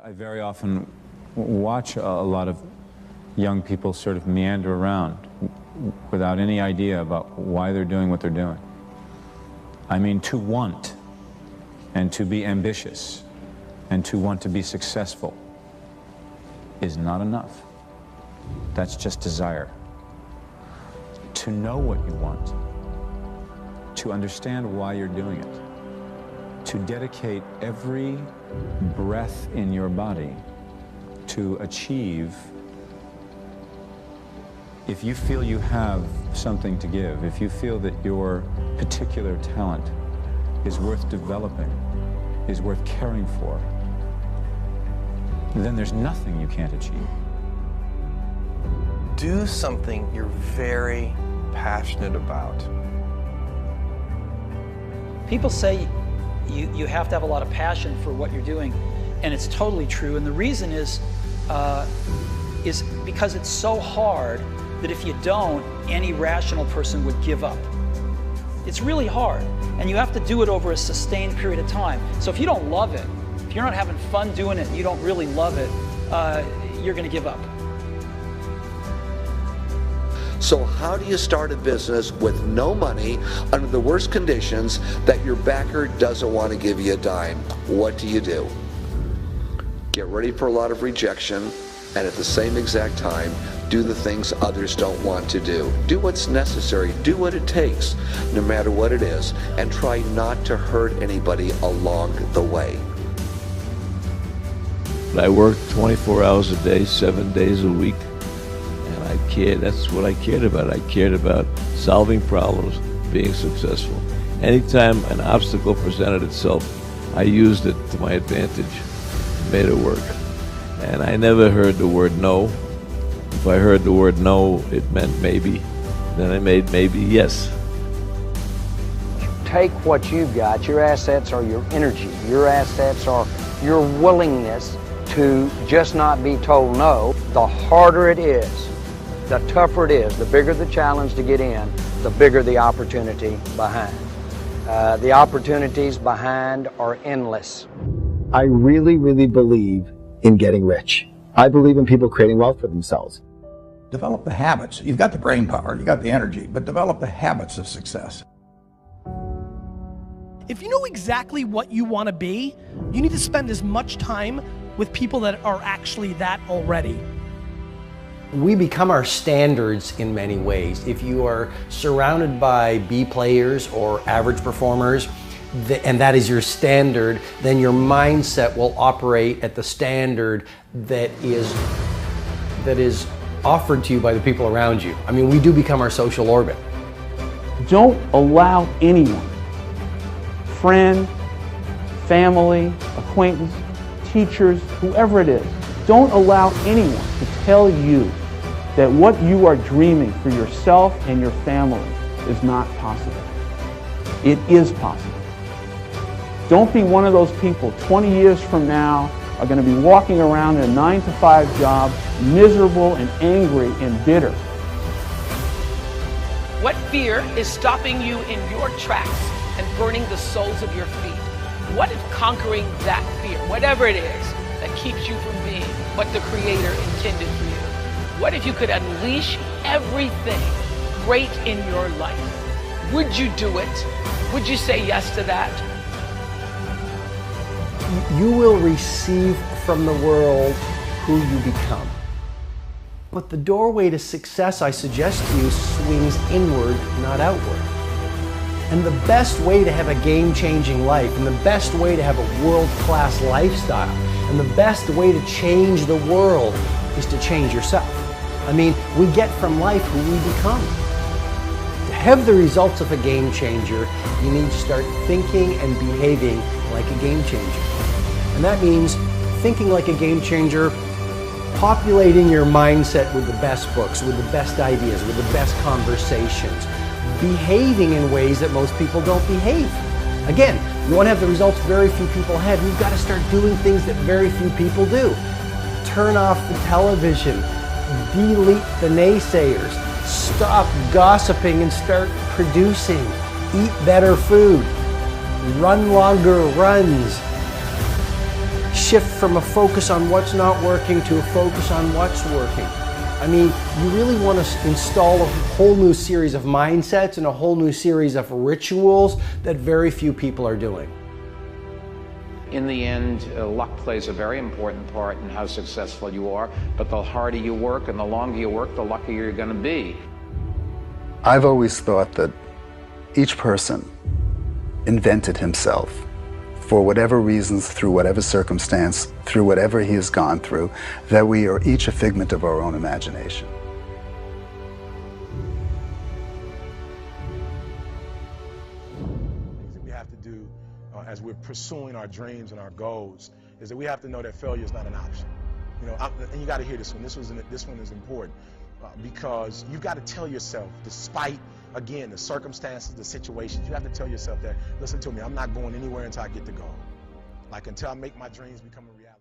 I very often watch a lot of young people sort of meander around without any idea about why they're doing what they're doing. I mean, to want and to be ambitious and to want to be successful is not enough. That's just desire. To know what you want, to understand why you're doing it, to dedicate every breath in your body to achieve. If you feel you have something to give, if you feel that your particular talent is worth developing, is worth caring for, then there's nothing you can't achieve. Do something you're very passionate about. People say you have to have a lot of passion for what you're doing, and it's totally true. And the reason is because it's so hard that if you don't, any rational person would give up. It's really hard, and you have to do it over a sustained period of time. So if you don't love it, if you're not having fun doing it and you don't really love it, you're going to give up. So how do you start a business with no money under the worst conditions that your backer doesn't want to give you a dime? What do? Get ready for a lot of rejection, and at the same exact time, do the things others don't want to do. Do what's necessary, do what it takes, no matter what it is, and try not to hurt anybody along the way. I worked 24 hours a day, 7 days a week. That's what I cared about. I cared about solving problems, being successful. Anytime an obstacle presented itself, I used it to my advantage, made it work. And I never heard the word no. If I heard the word no, it meant maybe. Then I made maybe yes. Take what you've got. Your assets are your energy. Your assets are your willingness to just not be told no. The harder it is, the tougher it is, the bigger the challenge to get in, the bigger the opportunity behind. The opportunities behind are endless. I really, really believe in getting rich. I believe in people creating wealth for themselves. Develop the habits. You've got the brain power, you've got the energy, but develop the habits of success. If you know exactly what you want to be, you need to spend as much time with people that are actually that already. We become our standards in many ways. If you are surrounded by B players or average performers, and that is your standard, then your mindset will operate at the standard that is offered to you by the people around you. I mean, we do become our social orbit. Don't allow anyone, friend, family, acquaintance, teachers, whoever it is, don't allow anyone to tell you that what you are dreaming for yourself and your family is not possible. It is possible. Don't be one of those people 20 years from now are going to be walking around in a 9-to-5 job, miserable and angry and bitter. What fear is stopping you in your tracks and burning the soles of your feet? What if conquering that fear, whatever it is, that keeps you from being what the Creator intended for you? What if you could unleash everything great in your life? Would you do it? Would you say yes to that? You will receive from the world who you become. But the doorway to success, I suggest to you, swings inward, not outward. And the best way to have a game-changing life, and the best way to have a world-class lifestyle, and the best way to change the world is to change yourself. I mean, we get from life who we become. To have the results of a game changer, you need to start thinking and behaving like a game changer. And that means thinking like a game changer, populating your mindset with the best books, with the best ideas, with the best conversations, behaving in ways that most people don't behave. Again, you want to have the results very few people have, you've got to start doing things that very few people do. Turn off the television, delete the naysayers, stop gossiping and start producing, eat better food, run longer runs, shift from a focus on what's not working to a focus on what's working. I mean, you really want to install a whole new series of mindsets and a whole new series of rituals that very few people are doing. In the end, luck plays a very important part in how successful you are, but the harder you work and the longer you work, the luckier you're going to be. I've always thought that each person invented himself for whatever reasons, through whatever circumstance, through whatever he has gone through, that we are each a figment of our own imagination. We have to do as we're pursuing our dreams and our goals is that we have to know that failure is not an option. You know, and you got to hear this one. This one is important because you've got to tell yourself, despite again the circumstances, the situations, you have to tell yourself that, listen to me, I'm not going anywhere until I get the goal. Like until I make my dreams become a reality.